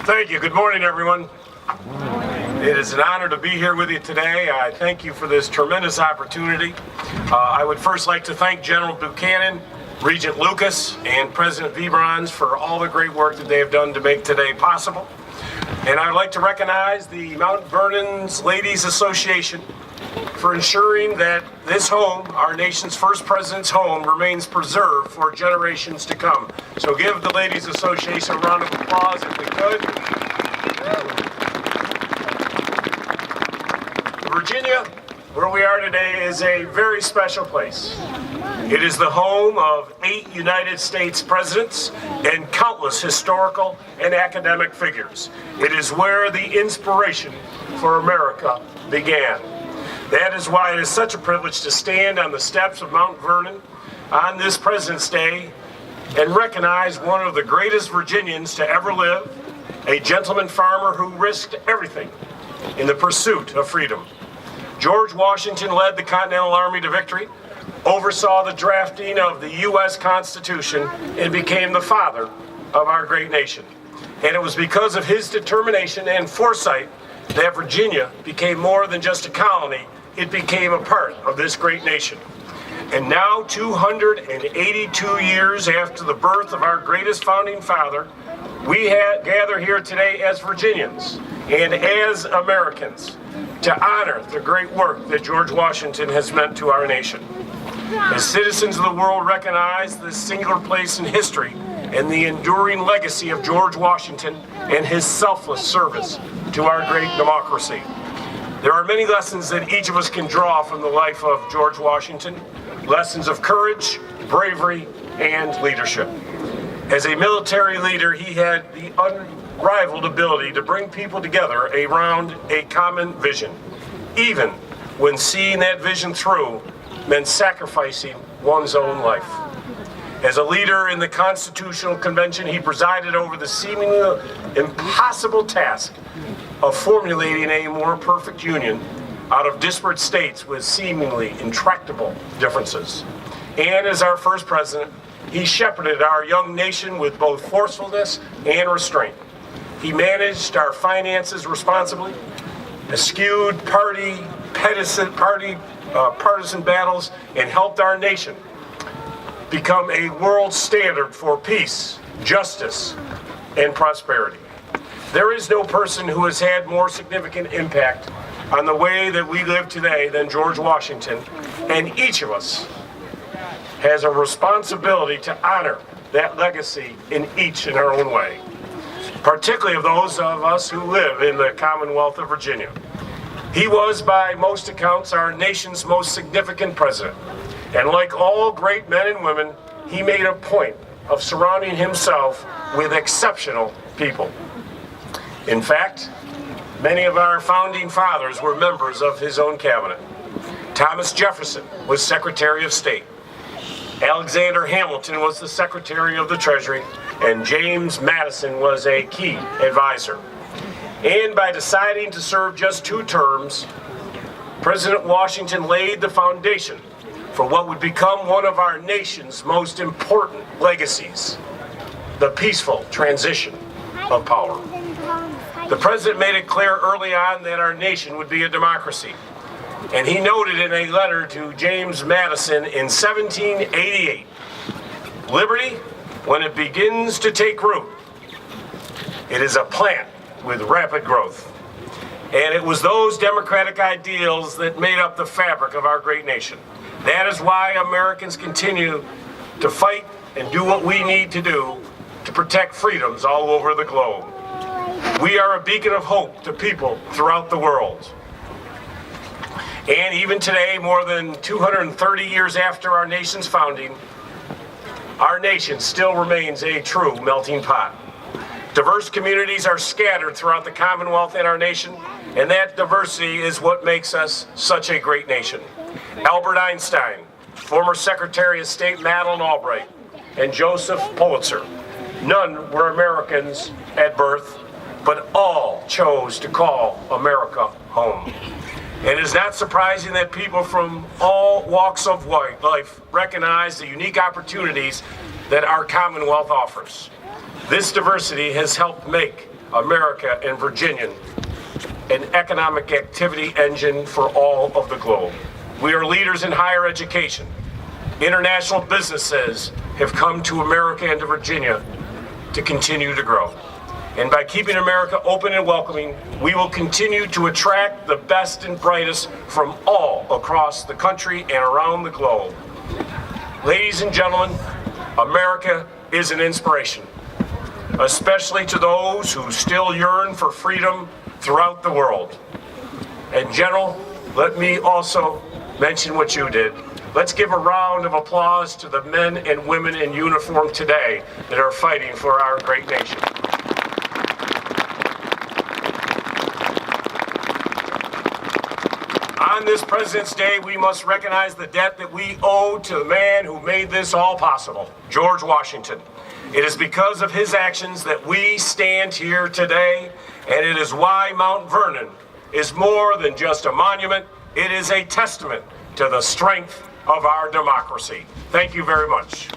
Thank you. Good morning, everyone. It is an honor to be here with you today. I thank you for this tremendous opportunity. I would first like to thank General Buchanan, Regent Lucas, and President Vibrons for all the great work that they have done to make today possible. And I'd like to recognize the Mount Vernon's Ladies Association for ensuring that this home, our nation's first president's home, remains preserved for generations to come. So give the Ladies Association a round of applause if we could. Virginia, where we are today, is a very special place. It is the home of 8 United States presidents and countless historical and academic figures. It is where the inspiration for America began. That is why it is such a privilege to stand on the steps of Mount Vernon on this President's Day and recognize one of the greatest Virginians to ever live, a gentleman farmer who risked everything in the pursuit of freedom. George Washington led the Continental Army to victory, oversaw the drafting of the U.S. Constitution, and became the father of our great nation. And it was because of his determination and foresight that Virginia became more than just a colony. It became a part of this great nation. And now, 282 years after the birth of our greatest founding father, we gather here today as Virginians and as Americans to honor the great work that George Washington has meant to our nation. As citizens of the world recognize this singular place in history and the enduring legacy of George Washington and his selfless service to our great democracy. There are many lessons that each of us can draw from the life of George Washington, lessons of courage, bravery, and leadership. As a military leader, he had the unrivaled ability to bring people together around a common vision, even when seeing that vision through meant sacrificing one's own life. As a leader in the Constitutional Convention, he presided over the seemingly impossible task of formulating a more perfect union out of disparate states with seemingly intractable differences. And as our first president, he shepherded our young nation with both forcefulness and restraint. He managed our finances responsibly, eschewed partisan battles, and helped our nation become a world standard for peace, justice, and prosperity. There is no person who has had more significant impact on the way that we live today than George Washington, and each of us has a responsibility to honor that legacy in each in our own way, particularly of those of us who live in the Commonwealth of Virginia. He was, by most accounts, our nation's most significant president, and like all great men and women, he made a point of surrounding himself with exceptional people. In fact, many of our founding fathers were members of his own cabinet. Thomas Jefferson was Secretary of State. Alexander Hamilton was the Secretary of the Treasury, and James Madison was a key advisor. And by deciding to serve just 2 terms, President Washington laid the foundation for what would become one of our nation's most important legacies, the peaceful transition of power. The president made it clear early on that our nation would be a democracy. And he noted in a letter to James Madison in 1788, "Liberty, when it begins to take root, it is a plant with rapid growth." And it was those democratic ideals that made up the fabric of our great nation. That is why Americans continue to fight and do what we need to do to protect freedoms all over the globe. We are a beacon of hope to people throughout the world. And even today, more than 230 years after our nation's founding, our nation still remains a true melting pot. Diverse communities are scattered throughout the Commonwealth and our nation, and that diversity is what makes us such a great nation. Albert Einstein, former Secretary of State Madeleine Albright, and Joseph Pulitzer, none were Americans at birth, but all chose to call America home. And it is not surprising that people from all walks of life recognize the unique opportunities that our Commonwealth offers. This diversity has helped make America and Virginia an economic activity engine for all of the globe. We are leaders in higher education. International businesses have come to America and to Virginia to continue to grow. And by keeping America open and welcoming, we will continue to attract the best and brightest from all across the country and around the globe. Ladies and gentlemen, America is an inspiration, especially to those who still yearn for freedom throughout the world. And General, let me also mention what you did. Let's give a round of applause to the men and women in uniform today that are fighting for our great nation. On this President's Day, we must recognize the debt that we owe to the man who made this all possible, George Washington. It is because of his actions that we stand here today, and it is why Mount Vernon is more than just a monument. It is a testament to the strength of our democracy. Thank you very much.